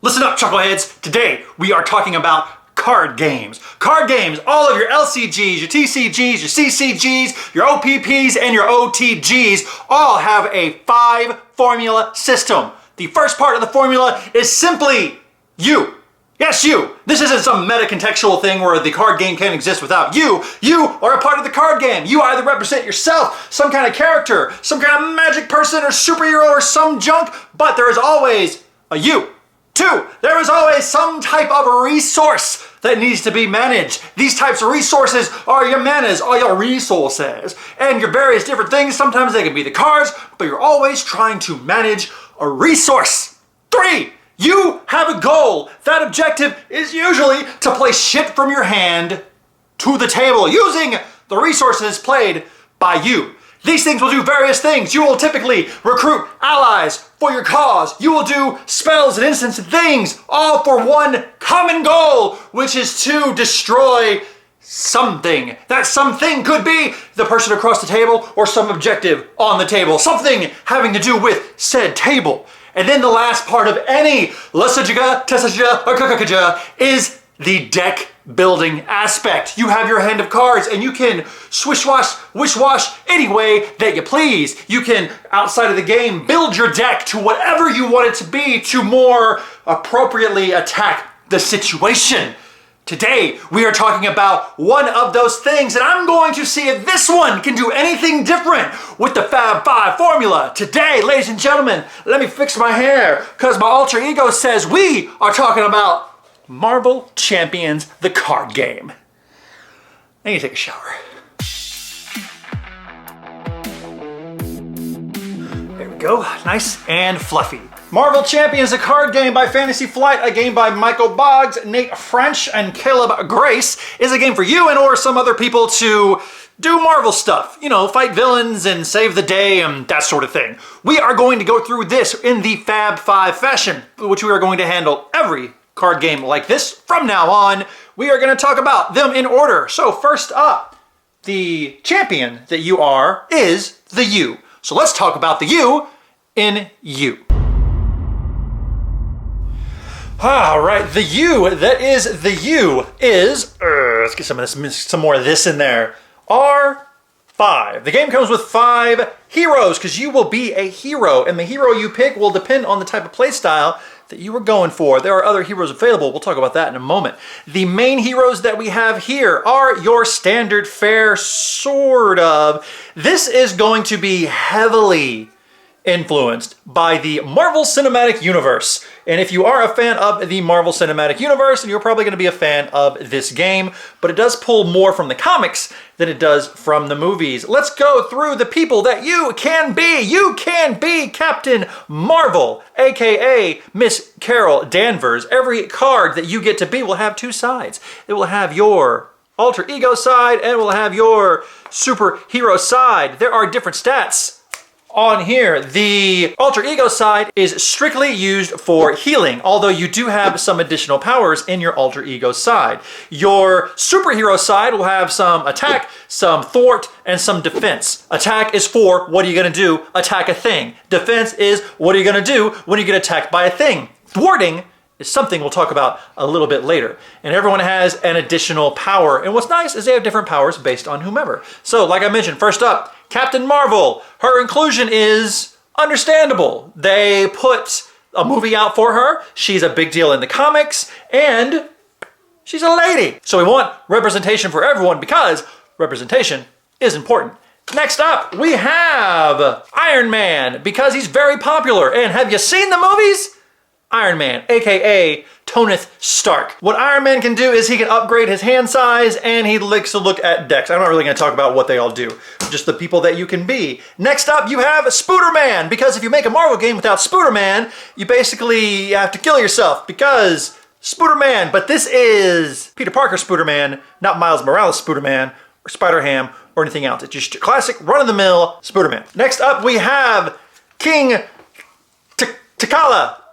Listen up, chuckleheads. Today, we are talking about card games. Card games, all of your LCGs, your TCGs, your CCGs, your OPPs, and your OTGs all have a 5-formula system. The first part of the formula is simply you. Yes, you. This isn't some meta-contextual thing where the card game can't exist without you. You are a part of the card game. You either represent yourself, some kind of character, some kind of magic person or superhero or some junk, but there is always a you. 2, there is always some type of resource that needs to be managed. These types of resources are your manas, are your resources, and your various different things. Sometimes they can be the cards, but you're always trying to manage a resource. 3, you have a goal. That objective is usually to play shit from your hand to the table using the resources played by you. These things will do various things. You will typically recruit allies for your cause. You will do spells and instants and things, all for one common goal, which is to destroy something. That something could be the person across the table or some objective on the table. Something having to do with said table. And then the last part of any Lasajaga, Tesajaga, or Kakakaja is the deck building aspect. You have your hand of cards and you can swish-wash, wish-wash any way that you please. You can, outside of the game, build your deck to whatever you want it to be to more appropriately attack the situation. Today, we are talking about one of those things, and I'm going to see if this one can do anything different with the Fab 5 formula. Today, ladies and gentlemen, let me fix my hair, because my alter ego says we are talking about Marvel Champions, the card game. I need to take a shower. There we go, nice and fluffy. Marvel Champions, a card game by Fantasy Flight, a game by Michael Boggs, Nate French, and Caleb Grace, is a game for you and or some other people to do Marvel stuff. You know, fight villains and save the day and that sort of thing. We are going to go through this in the Fab 5 fashion, which we are going to handle every card game like this from now on. We are going to talk about them in order. So first up, the champion that you are is the U. So let's talk about the U in U. All right, the U that is the U is, let's get some more of this in there, R5. The game comes with 5 heroes because you will be a hero, and the hero you pick will depend on the type of play style that you were going for. There are other heroes available. We'll talk about that in a moment. The main heroes that we have here are your standard fare, sort of. This is going to be heavily influenced by the Marvel Cinematic Universe. And if you are a fan of the Marvel Cinematic Universe, you're probably going to be a fan of this game, but it does pull more from the comics than it does from the movies. Let's go through the people that you can be. You can be Captain Marvel, aka Miss Carol Danvers. Every card that you get to be will have 2 sides. It will have your alter ego side and it will have your superhero side. There are different stats on here. The alter ego side is strictly used for healing, although you do have some additional powers in your alter ego side. Your superhero side will have some attack, some thwart, and some defense. Attack is for what are you going to do? Attack a thing. Defense is what are you going to do when you get attacked by a thing. Thwarting is something we'll talk about a little bit later. And everyone has an additional power. And what's nice is they have different powers based on whomever. So like I mentioned, first up, Captain Marvel. Her inclusion is understandable. They put a movie out for her. She's a big deal in the comics and she's a lady. So we want representation for everyone because representation is important. Next up, we have Iron Man because he's very popular. And have you seen the movies? Iron Man, aka Tony Stark. What Iron Man can do is he can upgrade his hand size and he likes to look at decks. I'm not really going to talk about what they all do, just the people that you can be. Next up, you have Spooderman, because if you make a Marvel game without Spooderman, you basically have to kill yourself because Spooderman, but this is Peter Parker Spooderman, not Miles Morales Spooderman or Spider-Ham or anything else. It's just your classic run-of-the-mill Spooderman. Next up, we have King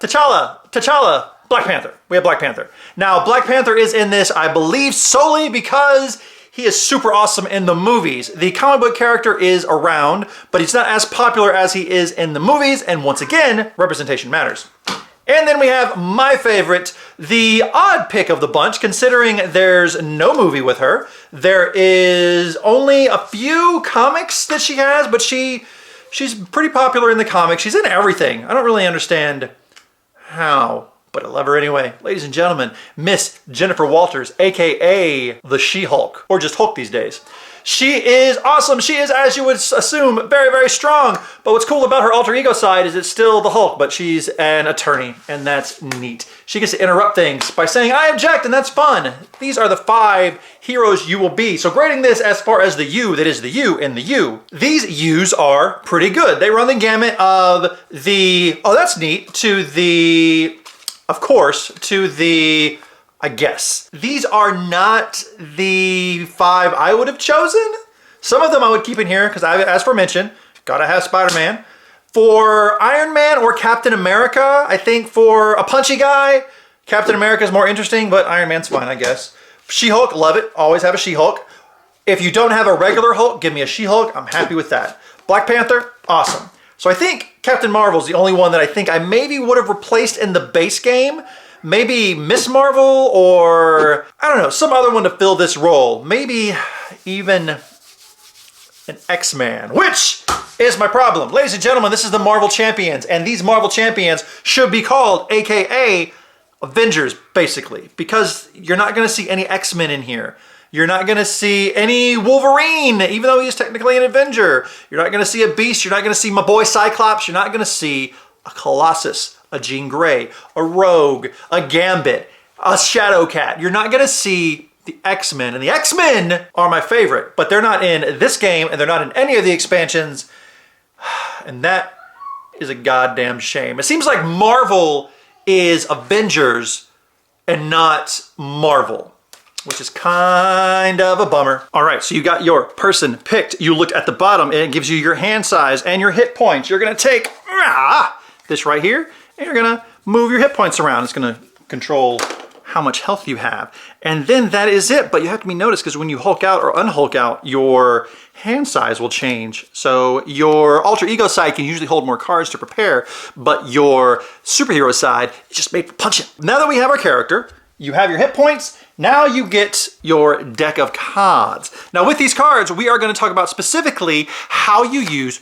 T'Challa, Black Panther. We have Black Panther. Now, Black Panther is in this, I believe, solely because he is super awesome in the movies. The comic book character is around, but he's not as popular as he is in the movies, and once again, representation matters. And then we have my favorite, the odd pick of the bunch, considering there's no movie with her. There is only a few comics that she has, but she's pretty popular in the comics. She's in everything. I don't really understand how, but I love her anyway. Ladies and gentlemen, Miss Jennifer Walters, aka the She-Hulk, or just Hulk these days. She is awesome. She is, as you would assume, very, very strong. But what's cool about her alter ego side is it's still the Hulk, but she's an attorney, and that's neat. She gets to interrupt things by saying, I object, and that's fun. These are the 5 heroes you will be. So grading this as far as the U, that is the U in the U, these U's are pretty good. They run the gamut of the, oh, that's neat, to the, of course, to the, I guess. These are not the 5 I would have chosen. Some of them I would keep in here because, as aforementioned, gotta have Spider-Man. For Iron Man or Captain America, I think for a punchy guy, Captain America is more interesting, but Iron Man's fine, I guess. She-Hulk, love it. Always have a She-Hulk. If you don't have a regular Hulk, give me a She-Hulk. I'm happy with that. Black Panther, awesome. So I think Captain Marvel's the only one that I think I maybe would have replaced in the base game. Maybe Miss Marvel or, I don't know, some other one to fill this role. Maybe even an X-Man, which is my problem. Ladies and gentlemen, this is the Marvel Champions, and these Marvel Champions should be called AKA Avengers, basically, because you're not gonna see any X-Men in here. You're not gonna see any Wolverine, even though he is technically an Avenger. You're not gonna see a Beast, you're not gonna see my boy Cyclops, you're not gonna see a Colossus, a Jean Grey, a Rogue, a Gambit, a Shadowcat. You're not gonna see the X-Men, and the X-Men are my favorite, but they're not in this game, and they're not in any of the expansions, and that is a goddamn shame. It seems like Marvel is Avengers and not Marvel, which is kind of a bummer. All right, so you got your person picked. You looked at the bottom, and it gives you your hand size and your hit points. You're gonna take this right here, and you're gonna move your hit points around. It's gonna control how much health you have. And then that is it, but you have to be noticed because when you Hulk out or unhulk out, your hand size will change. So your alter ego side can usually hold more cards to prepare, but your superhero side is just made for punching. Now that we have our character, you have your hit points, now you get your deck of cards. Now with these cards, we are gonna talk about specifically how you use.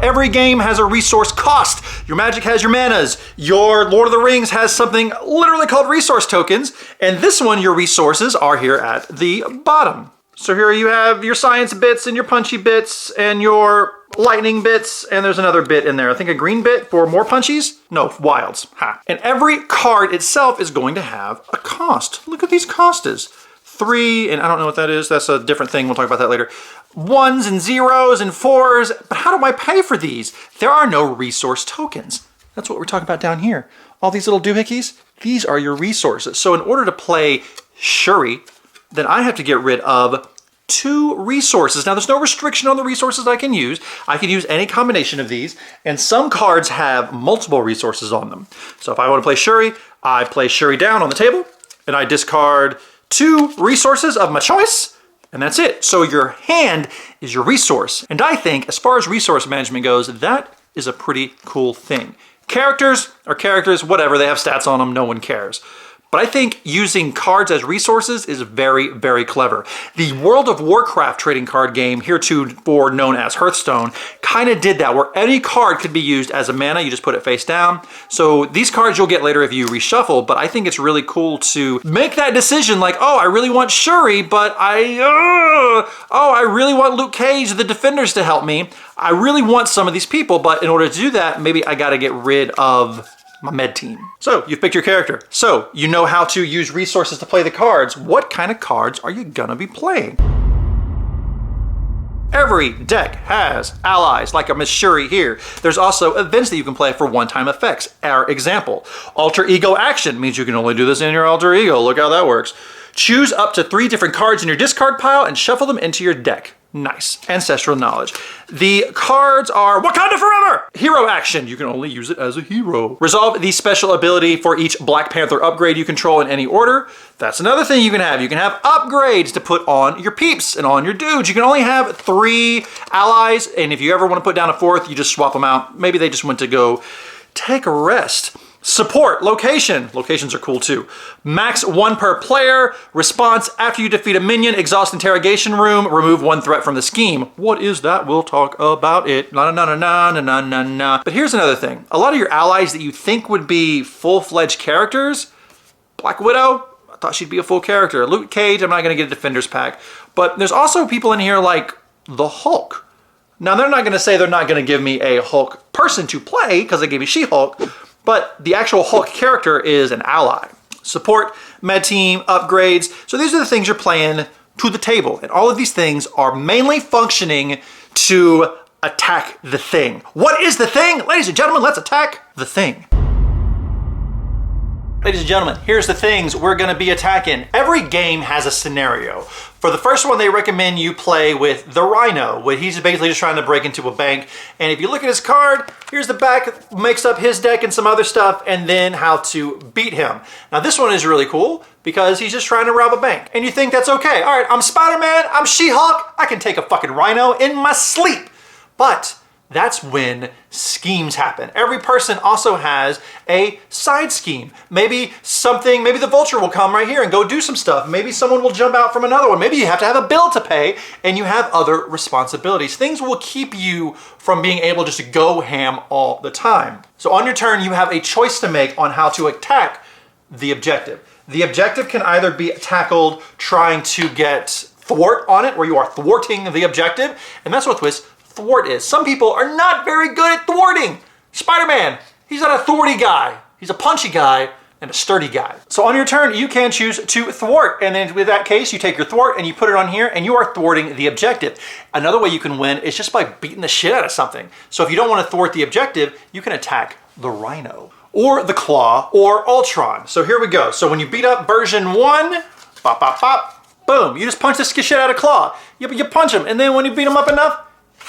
Every game has a resource cost. Your Magic has your manas. Your Lord of the Rings has something literally called resource tokens. And this one, your resources are here at the bottom. So here you have your science bits and your punchy bits and your lightning bits. And there's another bit in there. I think a green bit for more punchies. No, wilds. Ha. And every card itself is going to have a cost. Look at these costas. 3, and I don't know what that is. That's a different thing. We'll talk about that later. 1s and 0s and 4s. But how do I pay for these? There are no resource tokens. That's what we're talking about down here. All these little doohickeys, these are your resources. So in order to play Shuri, then I have to get rid of 2 resources. Now there's no restriction on the resources I can use. I can use any combination of these, and some cards have multiple resources on them. So if I want to play Shuri, I play Shuri down on the table, and I discard 2 resources of my choice, and that's it. So your hand is your resource. And I think, as far as resource management goes, that is a pretty cool thing. Characters are characters, whatever, they have stats on them, no one cares. But I think using cards as resources is very, very clever. The World of Warcraft trading card game, heretofore known as Hearthstone, kind of did that, where any card could be used as a mana. You just put it face down. So these cards you'll get later if you reshuffle, but I think it's really cool to make that decision like, oh, I really want Shuri, but I really want Luke Cage, the Defenders, to help me. I really want some of these people, but in order to do that, maybe I got to get rid of my med team. So you've picked your character. So you know how to use resources to play the cards. What kind of cards are you gonna be playing? Every deck has allies, like a Miss Shuri here. There's also events that you can play for one-time effects. Our example, alter ego action means you can only do this in your alter ego. Look how that works. Choose up to 3 different cards in your discard pile and shuffle them into your deck. Nice. Ancestral knowledge. The cards are Wakanda Forever! Hero action. You can only use it as a hero. Resolve the special ability for each Black Panther upgrade you control in any order. That's another thing you can have. You can have upgrades to put on your peeps and on your dudes. You can only have 3 allies, and if you ever want to put down a 4th, you just swap them out. Maybe they just went to go take a rest. Support, location. Locations are cool too. Max 1 per player. Response, after you defeat a minion, exhaust interrogation room, remove 1 threat from the scheme. What is that? We'll talk about it. Na na na na na na na na. But here's another thing. A lot of your allies that you think would be full-fledged characters, Black Widow, I thought she'd be a full character. Luke Cage, I'm not gonna get a Defenders pack. But there's also people in here like the Hulk. Now they're not gonna say they're not gonna give me a Hulk person to play because they gave me She-Hulk, but the actual Hulk character is an ally. Support, med team, upgrades. So these are the things you're playing to the table. And all of these things are mainly functioning to attack the thing. What is the thing? Ladies and gentlemen, let's attack the thing. Ladies and gentlemen, here's the things we're gonna be attacking. Every game has a scenario. For the first one, they recommend you play with the Rhino, where he's basically just trying to break into a bank. And if you look at his card, here's the back, makes up his deck and some other stuff, and then how to beat him. Now this one is really cool because he's just trying to rob a bank. And you think that's okay. All right, I'm Spider-Man, I'm She-Hulk, I can take a fucking Rhino in my sleep. But that's when schemes happen. Every person also has a side scheme. Maybe the Vulture will come right here and go do some stuff. Maybe someone will jump out from another one. Maybe you have to have a bill to pay and you have other responsibilities. Things will keep you from being able just to go ham all the time. So on your turn, you have a choice to make on how to attack the objective. The objective can either be tackled trying to get thwart on it, where you are thwarting the objective, and that's what this thwart is. Some people are not very good at thwarting. Spider-Man, he's not a thwarty guy. He's a punchy guy and a sturdy guy. So on your turn, you can choose to thwart. And then with that case, you take your thwart and you put it on here and you are thwarting the objective. Another way you can win is just by beating the shit out of something. So if you don't want to thwart the objective, you can attack the Rhino or the Claw or Ultron. So here we go. So when you beat up version 1, bop, bop, bop, boom, you just punch the shit out of Claw. You punch him, and then when you beat him up enough,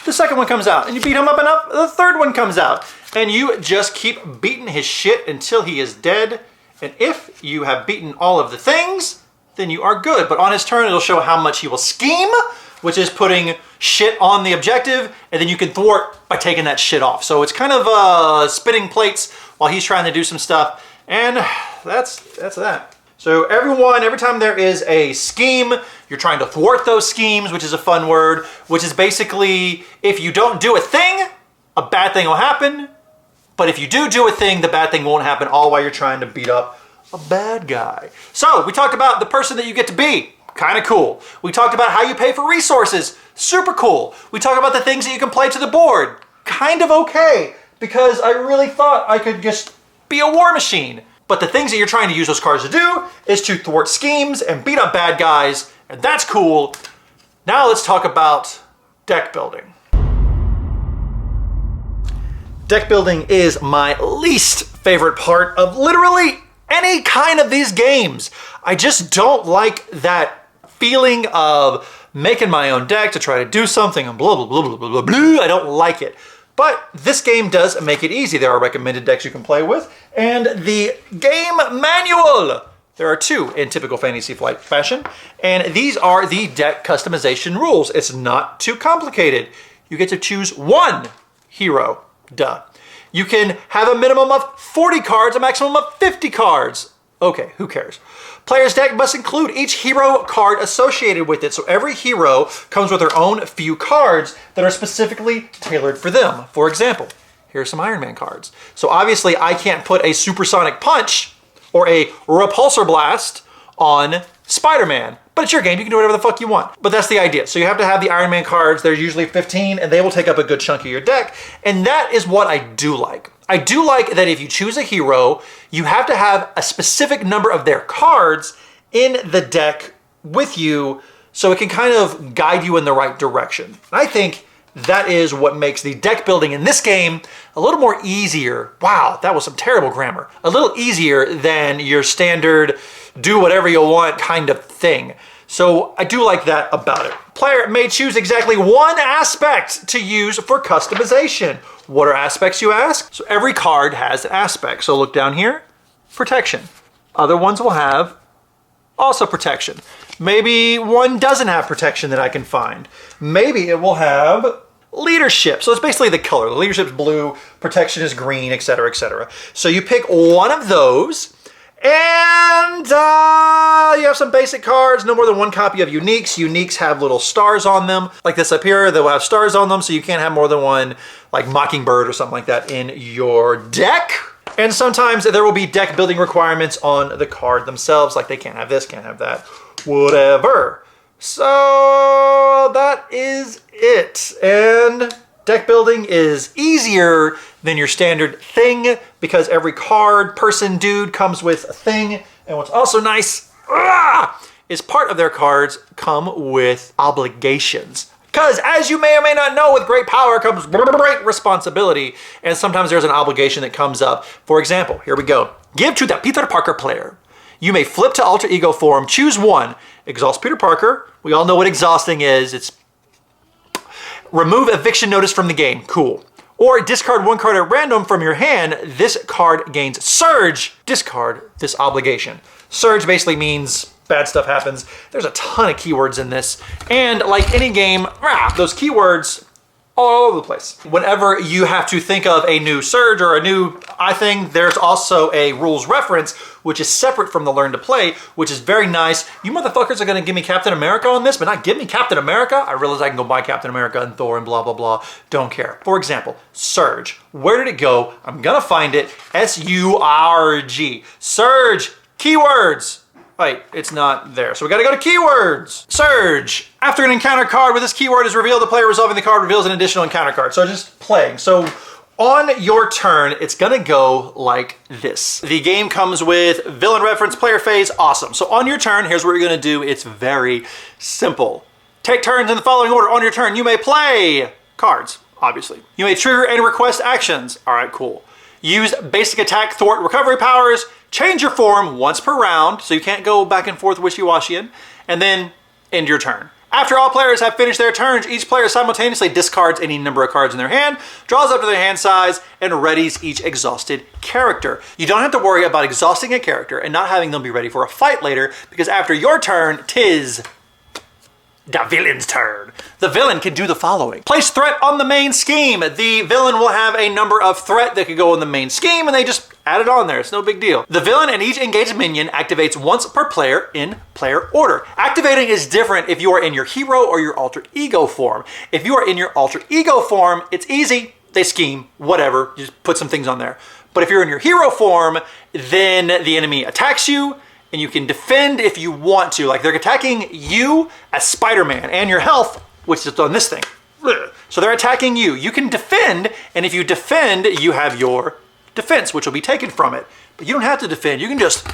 the second one comes out, and you beat him up enough, the third one comes out. And you just keep beating his shit until he is dead. And if you have beaten all of the things, then you are good. But on his turn, it'll show how much he will scheme, which is putting shit on the objective, and then you can thwart by taking that shit off. So it's kind of spitting plates while he's trying to do some stuff, and that's that. So every time there is a scheme, you're trying to thwart those schemes, which is a fun word, which is basically, if you don't do a thing, a bad thing will happen. But if you do a thing, the bad thing won't happen, all while you're trying to beat up a bad guy. So we talked about the person that you get to be. Kind of cool. We talked about how you pay for resources. Super cool. We talked about the things that you can play to the board. Kind of okay, because I really thought I could just be a war machine. But the things that you're trying to use those cards to do is to thwart schemes and beat up bad guys, and that's cool. Now let's talk about deck building. Deck building is my least favorite part of literally any kind of these games. I just don't like that feeling of making my own deck to try to do something and blah, blah, blah, blah, blah, blah, blah. I don't like it. But this game does make it easy. There are recommended decks you can play with, and the game manual. There are 2 in typical Fantasy Flight fashion, and these are the deck customization rules. It's not too complicated. You get to choose 1 hero, duh. You can have a minimum of 40 cards, a maximum of 50 cards. Okay, who cares? Player's deck must include each hero card associated with it, so every hero comes with their own few cards that are specifically tailored for them. For example, here's some Iron Man cards. So obviously I can't put a Supersonic Punch or a Repulsor Blast on Spider-Man, but it's your game, you can do whatever the fuck you want. But that's the idea. So you have to have the Iron Man cards, they're usually 15, and they will take up a good chunk of your deck, and that is what I do like. I do like that if you choose a hero, you have to have a specific number of their cards in the deck with you so it can kind of guide you in the right direction. I think that is what makes the deck building in this game a little more easier. Wow, that was some terrible grammar. A little easier than your standard do whatever you want kind of thing. So I do like that about it. Player may choose exactly 1 aspect to use for customization. What are aspects, you ask? So every card has an aspect. So look down here, protection. Other ones will have also protection. Maybe one doesn't have protection that I can find. Maybe it will have leadership. So it's basically the color. The leadership's blue, protection is green, etc., etc. So you pick one of those, and you have some basic cards, no more than one copy of uniques. Uniques have little stars on them. Like this up here, they'll have stars on them, so you can't have more than one, like Mockingbird or something like that in your deck. And sometimes there will be deck building requirements on the card themselves, like they can't have this, can't have that, whatever. So that is it. And deck building is easier than your standard thing because every card, person, dude comes with a thing. And what's also nice is part of their cards come with obligations. Because as you may or may not know, with great power comes great responsibility. And sometimes there's an obligation that comes up. For example, here we go. Give to the Peter Parker player. You may flip to alter ego form, choose one. Exhaust Peter Parker. We all know what exhausting is. It's remove eviction notice from the game. Cool. Or discard one card at random from your hand. This card gains surge. Discard this obligation. Surge basically means bad stuff happens. There's a ton of keywords in this. And like any game, those keywords all over the place. Whenever you have to think of a new surge or a new thing, there's also a rules reference, which is separate from the learn to play, which is very nice. You motherfuckers are gonna give me Captain America on this, but not give me Captain America? I realize I can go buy Captain America and Thor and blah, blah, blah. Don't care. For example, surge. Where did it go? I'm gonna find it. S-U-R-G. Surge. Keywords. Wait, it's not there. So we gotta go to keywords. Surge. After an encounter card with this keyword is revealed, the player resolving the card reveals an additional encounter card. So just playing. So on your turn, it's gonna go like this. The game comes with villain reference, player phase, awesome. So on your turn, here's what you're gonna do. It's very simple. Take turns in the following order. On your turn, you may play cards, obviously. You may trigger and request actions. All right, cool. Use basic attack, thwart, recovery powers. Change your form once per round, so you can't go back and forth wishy-washy, and then end your turn. After all players have finished their turns, each player simultaneously discards any number of cards in their hand, draws up to their hand size, and readies each exhausted character. You don't have to worry about exhausting a character and not having them be ready for a fight later, because after your turn, 'tis the villain's turn. The villain can do the following. Place threat on the main scheme. The villain will have a number of threat that could go in the main scheme, and they just add it on there. It's no big deal. The villain and each engaged minion activates once per player in player order. Activating is different if you are in your hero or your alter ego form. If you are in your alter ego form, it's easy. They scheme, whatever. You just put some things on there. But if you're in your hero form, then the enemy attacks you, and you can defend if you want to. Like they're attacking you as Spider-Man and your health, which is on this thing. So they're attacking you. You can defend, and if you defend, you have your defense, which will be taken from it. But you don't have to defend. You can just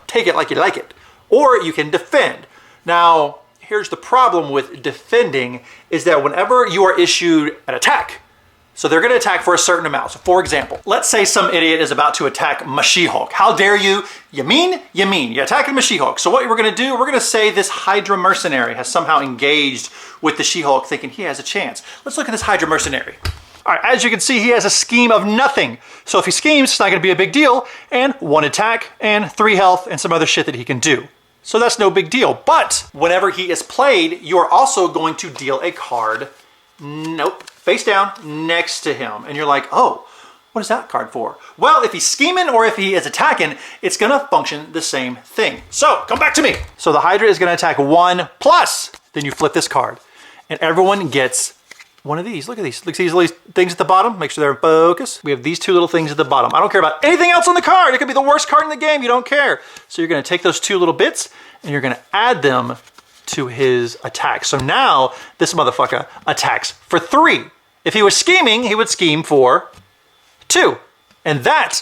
take it like you like it. Or you can defend. Now, here's the problem with defending is that whenever you are issued an attack, so they're gonna attack for a certain amount. So for example, let's say some idiot is about to attack my She-Hulk. How dare you? You mean? You mean. You're attacking my She-Hulk. So what we're gonna do, we're gonna say this Hydra mercenary has somehow engaged with the She-Hulk thinking he has a chance. Let's look at this Hydra mercenary. All right, as you can see, he has a scheme of nothing. So if he schemes, it's not gonna be a big deal. And 1 attack and 3 health and some other shit that he can do. So that's no big deal. But whenever he is played, you are also going to deal a card, face down next to him. And you're like, oh, what is that card for? Well, if he's scheming or if he is attacking, it's gonna function the same thing. So come back to me. So the Hydra is gonna attack 1+. Then you flip this card and everyone gets one of these. Look at these. Look at these little things at the bottom. Make sure they're in focus. We have these 2 little things at the bottom. I don't care about anything else on the card. It could be the worst card in the game. You don't care. So you're gonna take those 2 little bits and you're gonna add them to his attack. So now this motherfucker attacks for 3. If he was scheming, he would scheme for 2. And that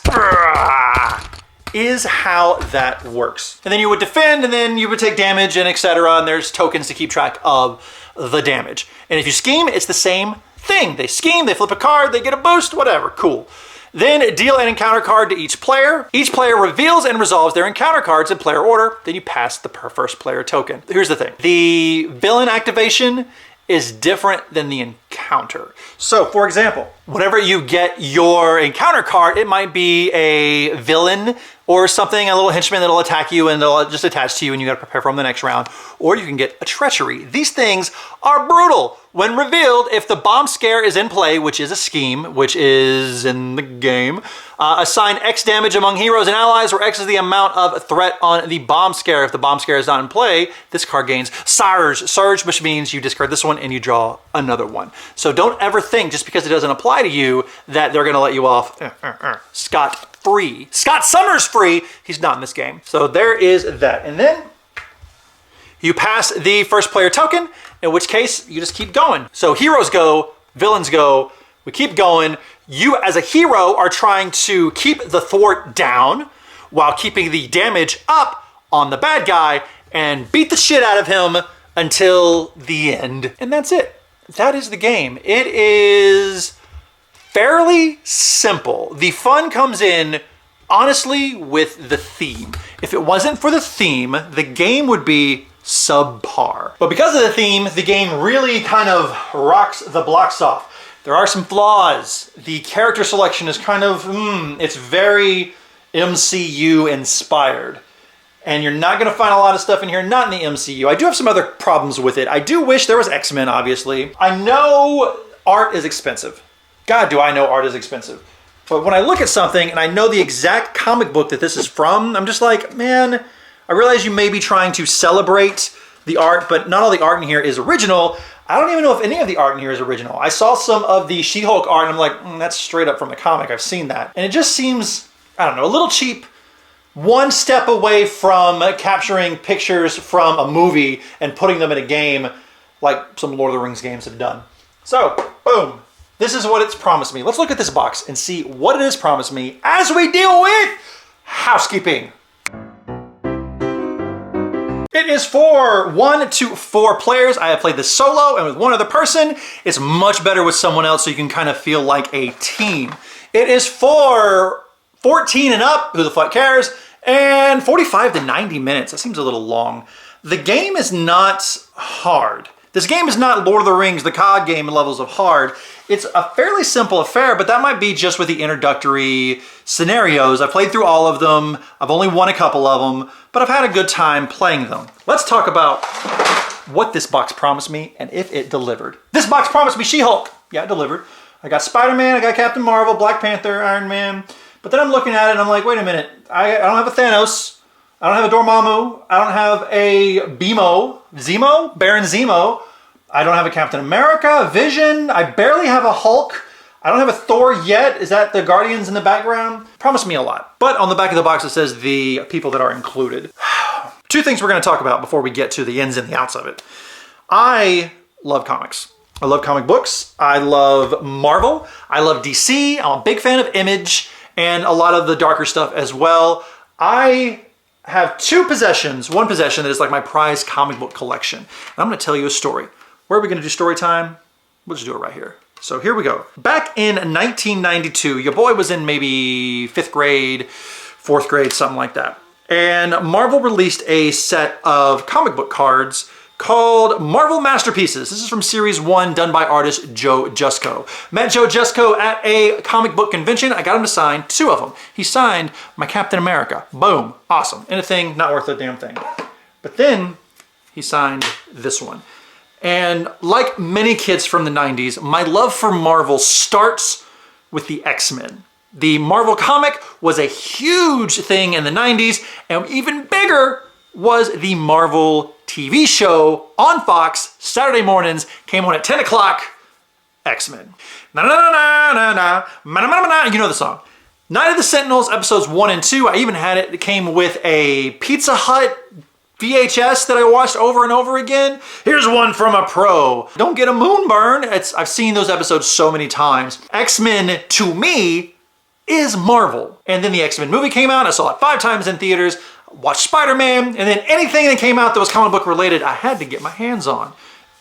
is how that works. And then you would defend, and then you would take damage and etc. And there's tokens to keep track of the damage. And if you scheme, it's the same thing. They scheme, they flip a card, they get a boost, whatever, cool. Then deal an encounter card to each player. Each player reveals and resolves their encounter cards in player order. Then you pass the first player token. Here's the thing. The villain activation is different than the encounter. So for example, whenever you get your encounter card, it might be a villain or something, a little henchman that'll attack you and they'll just attach to you and you gotta prepare for them the next round. Or you can get a treachery. These things are brutal. When revealed, if the bomb scare is in play, which is a scheme, which is in the game, assign X damage among heroes and allies, where X is the amount of threat on the bomb scare. If the bomb scare is not in play, this card gains Surge, which means you discard this one and you draw another one. So don't ever think, just because it doesn't apply to you, that they're gonna let you off scot-free. Scott Summers free, he's not in this game. So there is that. And then you pass the first player token, in which case you just keep going. So heroes go, villains go, we keep going. You as a hero are trying to keep the thwart down while keeping the damage up on the bad guy and beat the shit out of him until the end. And that's it. That is the game. It is fairly simple. The fun comes in, honestly, with the theme. If it wasn't for the theme, the game would be subpar. But because of the theme, the game really kind of rocks the blocks off. There are some flaws. The character selection is kind of, it's very MCU inspired. And you're not gonna find a lot of stuff in here not in the MCU. I do have some other problems with it. I do wish there was X-Men, obviously. I know art is expensive. God, do I know art is expensive. But when I look at something and I know the exact comic book that this is from, I'm just like, man, I realize you may be trying to celebrate the art, but not all the art in here is original. I don't even know if any of the art in here is original. I saw some of the She-Hulk art and I'm like, that's straight up from the comic. I've seen that. And it just seems, I don't know, a little cheap. One step away from capturing pictures from a movie and putting them in a game like some Lord of the Rings games have done. So, boom. This is what it's promised me. Let's look at this box and see what it has promised me as we deal with housekeeping. It is for 1 to 4 players. I have played this solo and with one other person. It's much better with someone else so you can kind of feel like a team. It is for 14 and up, who the fuck cares, and 45 to 90 minutes. That seems a little long. The game is not hard. This game is not Lord of the Rings, the COD game levels of hard. It's a fairly simple affair, but that might be just with the introductory scenarios. I've played through all of them. I've only won a couple of them, but I've had a good time playing them. Let's talk about what this box promised me and if it delivered. This box promised me She-Hulk. Yeah, it delivered. I got Spider-Man, I got Captain Marvel, Black Panther, Iron Man. But then I'm looking at it and I'm like, wait a minute. I don't have a Thanos. I don't have a Dormammu. I don't have a Zemo, Baron Zemo. I don't have a Captain America, Vision. I barely have a Hulk. I don't have a Thor yet. Is that the Guardians in the background? Promised me a lot. But on the back of the box, it says the people that are included. 2 things we're going to talk about before we get to the ins and the outs of it. I love comics. I love comic books. I love Marvel. I love DC. I'm a big fan of Image and a lot of the darker stuff as well. I have 2 possessions. One possession that is like my prized comic book collection. And I'm going to tell you a story. Where are we going to do story time? We'll just do it right here. So here we go. Back in 1992, your boy was in maybe 5th grade, 4th grade, something like that. And Marvel released a set of comic book cards called Marvel Masterpieces. This is from Series 1, done by artist Joe Jusko. Met Joe Jusko at a comic book convention. I got him to sign 2 of them. He signed my Captain America. Boom. Awesome. And a thing, not worth a damn thing. But then he signed this one. And like many kids from the 90s, my love for Marvel starts with the X-Men. The Marvel comic was a huge thing in the 90s, and even bigger was the Marvel TV show on Fox, Saturday mornings, came on at 10 o'clock, X-Men. You know the song. Night of the Sentinels, episodes 1 and 2, I even had it. It came with a Pizza Hut VHS that I watched over and over again. Here's one from a pro. Don't get a moonburn. I've seen those episodes so many times. X-Men, to me, is Marvel. And then the X-Men movie came out. I saw it 5 times in theaters. Watched Spider-Man. And then anything that came out that was comic book related, I had to get my hands on.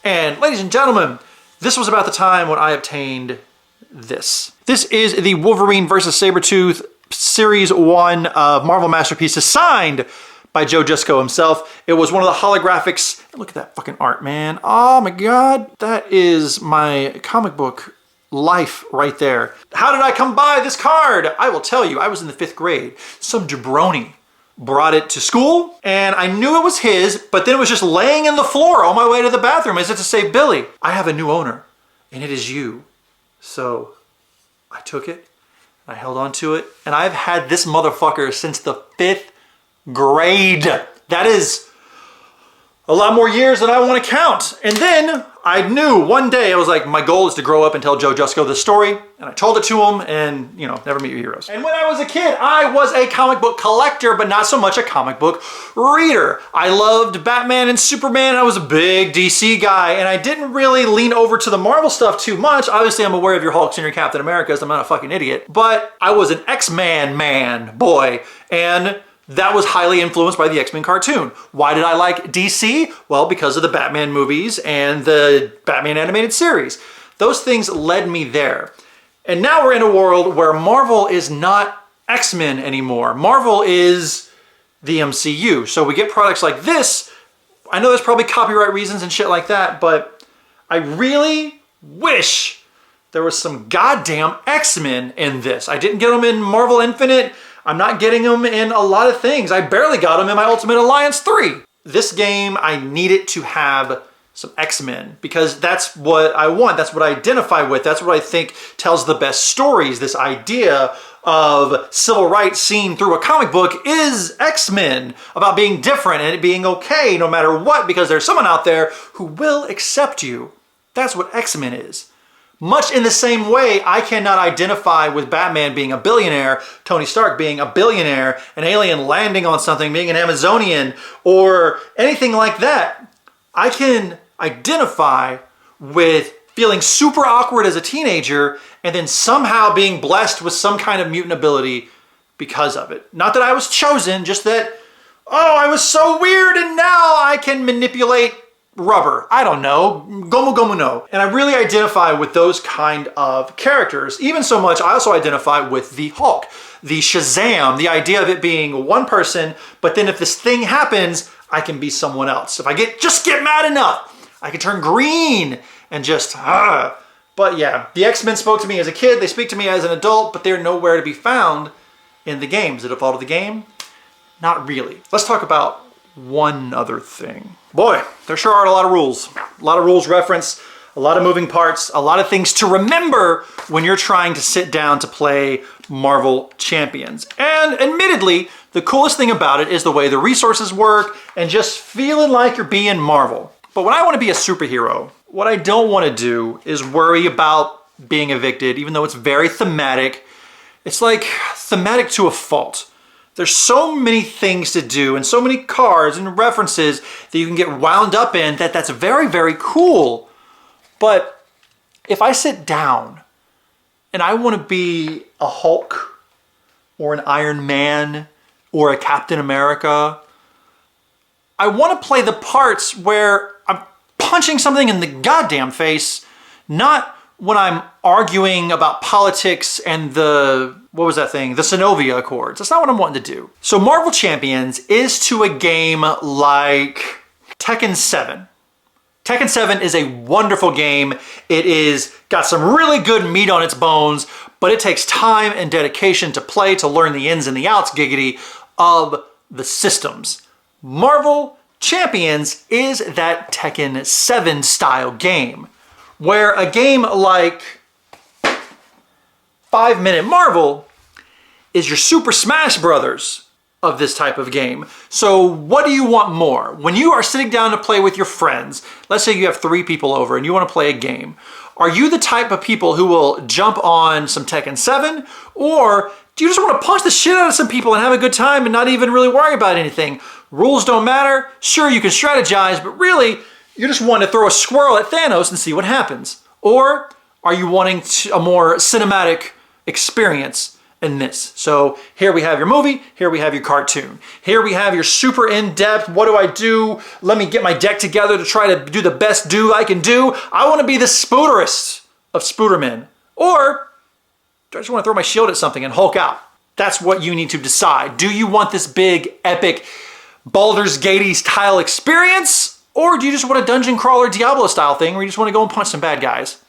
And ladies and gentlemen, this was about the time when I obtained this. This is the Wolverine vs. Sabretooth Series 1 of Marvel Masterpieces, signed by Joe Jusko himself. It was one of the holographics. Look at that fucking art, man. Oh my God. That is my comic book life right there. How did I come by this card? I will tell you, I was in the 5th grade. Some jabroni brought it to school and I knew it was his, but then it was just laying in the floor on my way to the bathroom as if to say, Billy, I have a new owner and it is you. So I took it, I held on to it, and I've had this motherfucker since the 5th grade. That is a lot more years than I want to count. And then I knew one day, I was like, my goal is to grow up and tell Joe Jusko this story. And I told it to him and, you know, never meet your heroes. And when I was a kid, I was a comic book collector, but not so much a comic book reader. I loved Batman and Superman. I was a big DC guy and I didn't really lean over to the Marvel stuff too much. Obviously, I'm aware of your Hulks and your Captain Americas. I'm not a fucking idiot, but I was an X-Man boy. And that was highly influenced by the X-Men cartoon. Why did I like DC? Well, because of the Batman movies and the Batman animated series. Those things led me there. And now we're in a world where Marvel is not X-Men anymore. Marvel is the MCU. So we get products like this. I know there's probably copyright reasons and shit like that, but I really wish there was some goddamn X-Men in this. I didn't get them in Marvel Infinite. I'm not getting them in a lot of things. I barely got them in my Ultimate Alliance 3. This game, I need it to have some X-Men because that's what I want. That's what I identify with. That's what I think tells the best stories. This idea of civil rights seen through a comic book is X-Men, about being different and it being okay no matter what because there's someone out there who will accept you. That's what X-Men is. Much in the same way, I cannot identify with Batman being a billionaire, Tony Stark being a billionaire, an alien landing on something, being an Amazonian, or anything like that. I can identify with feeling super awkward as a teenager and then somehow being blessed with some kind of mutant ability because of it. Not that I was chosen, just that, oh, I was so weird and now I can manipulate rubber. I don't know. Gomu Gomu no. And I really identify with those kind of characters. Even so much, I also identify with the Hulk, the Shazam, the idea of it being one person, but then if this thing happens, I can be someone else. If I just get mad enough, I can turn green and just, But yeah, the X-Men spoke to me as a kid. They speak to me as an adult, but they're nowhere to be found in the games. Did it fall to the game? Not really. Let's talk about one other thing. Boy, there sure are a lot of rules. A lot of rules reference, a lot of moving parts, a lot of things to remember when you're trying to sit down to play Marvel Champions. And admittedly, the coolest thing about it is the way the resources work and just feeling like you're being Marvel. But when I want to be a superhero, what I don't want to do is worry about being evicted, even though it's very thematic. It's like thematic to a fault. There's so many things to do and so many cards and references that you can get wound up in that's very, very cool. But if I sit down and I want to be a Hulk or an Iron Man or a Captain America, I want to play the parts where I'm punching something in the goddamn face, not when I'm arguing about politics and the Sonovia Accords. That's not what I'm wanting to do. So Marvel Champions is to a game like Tekken 7. Tekken 7 is a wonderful game. It is got some really good meat on its bones, but it takes time and dedication to play, to learn the ins and the outs, giggity, of the systems. Marvel Champions is that Tekken 7 style game, where a game like 5 Minute Marvel is your Super Smash Brothers of this type of game. So what do you want more? When you are sitting down to play with your friends, let's say you have 3 people over and you want to play a game, are you the type of people who will jump on some Tekken 7? Or do you just want to punch the shit out of some people and have a good time and not even really worry about anything? Rules don't matter. Sure, you can strategize, but really, you just want to throw a squirrel at Thanos and see what happens. Or are you wanting a more cinematic experience in this? So here we have your movie, here we have your cartoon. Here we have your super in-depth, what do I do? Let me get my deck together to try to do the best do I can do. I want to be the Spooderist of Spoodermen. Or do I just want to throw my shield at something and Hulk out? That's what you need to decide. Do you want this big, epic, Baldur's Gate style experience? Or do you just want a dungeon crawler Diablo style thing where you just want to go and punch some bad guys?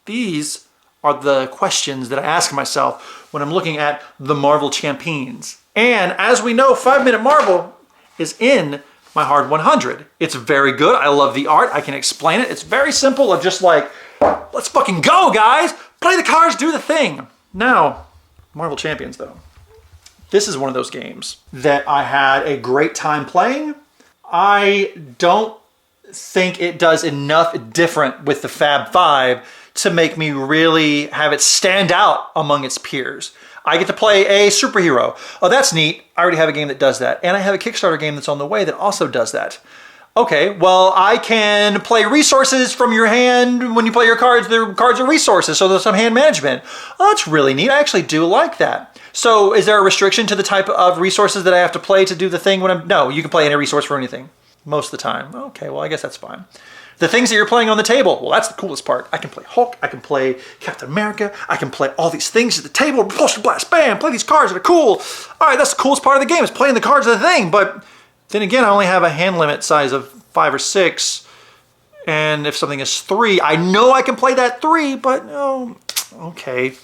These are the questions that I ask myself when I'm looking at the Marvel Champions. And as we know, 5-Minute Marvel is in my Hard 100. It's very good. I love the art. I can explain it. It's very simple of just like, let's fucking go, guys. Play the cards, do the thing. Now, Marvel Champions, though. This is one of those games that I had a great time playing. I don't think it does enough different with the Fab Five to make me really have it stand out among its peers. I get to play a superhero. Oh, that's neat. I already have a game that does that. And I have a Kickstarter game that's on the way that also does that. Okay, well, I can play resources from your hand. When you play your cards, the cards are resources, so there's some hand management. Oh, that's really neat. I actually do like that. So is there a restriction to the type of resources that I have to play to do the thing when I'm... No, you can play any resource for anything. Most of the time. Okay, well, I guess that's fine. The things that you're playing on the table, well, that's the coolest part. I can play Hulk, I can play Captain America, I can play all these things at the table, repulsion blast, bam, play these cards that are cool. All right, that's the coolest part of the game, is playing the cards of the thing. But then again, I only have a hand limit size of 5 or 6. And if something is 3, I know I can play that 3, but oh, okay.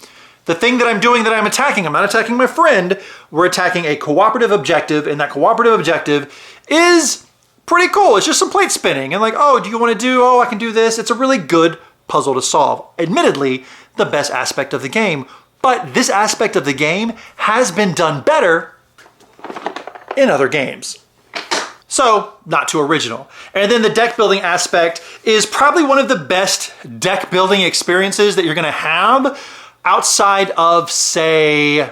The thing that I'm doing that I'm attacking, I'm not attacking my friend, we're attacking a cooperative objective, and that cooperative objective is pretty cool. It's just some plate spinning and like, oh, do you want to do, oh, I can do this. It's a really good puzzle to solve. Admittedly, the best aspect of the game, but this aspect of the game has been done better in other games. So, not too original. And then the deck building aspect is probably one of the best deck building experiences that you're going to have outside of, say,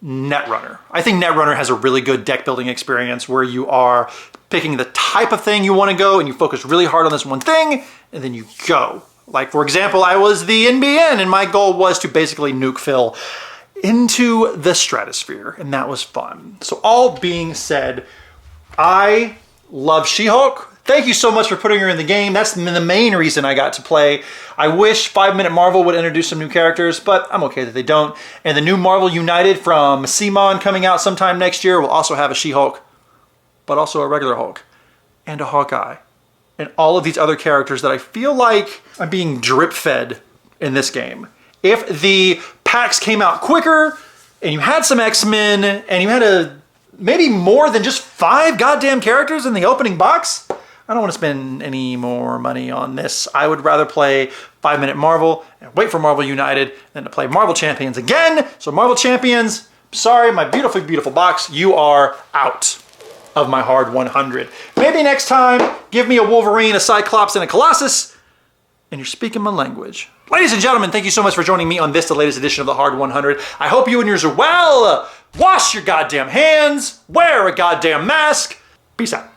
Netrunner. I think Netrunner has a really good deck building experience where you are picking the type of thing you want to go and you focus really hard on this one thing and then you go. Like, for example, I was the NBN and my goal was to basically nuke Phil into the stratosphere, and that was fun. So all being said, I love She-Hulk. Thank you so much for putting her in the game. That's the main reason I got to play. I wish 5-Minute Marvel would introduce some new characters, but I'm okay that they don't. And the new Marvel United from CMON coming out sometime next year will also have a She-Hulk, but also a regular Hulk and a Hawkeye and all of these other characters that I feel like I'm being drip-fed in this game. If the packs came out quicker and you had some X-Men and you had maybe more than just 5 goddamn characters in the opening box, I don't want to spend any more money on this. I would rather play 5-Minute Marvel and wait for Marvel United than to play Marvel Champions again. So Marvel Champions, sorry, my beautiful, beautiful box, you are out of my Hard 100. Maybe next time, give me a Wolverine, a Cyclops, and a Colossus, and you're speaking my language. Ladies and gentlemen, thank you so much for joining me on this, the latest edition of the Hard 100. I hope you and yours are well. Wash your goddamn hands. Wear a goddamn mask. Peace out.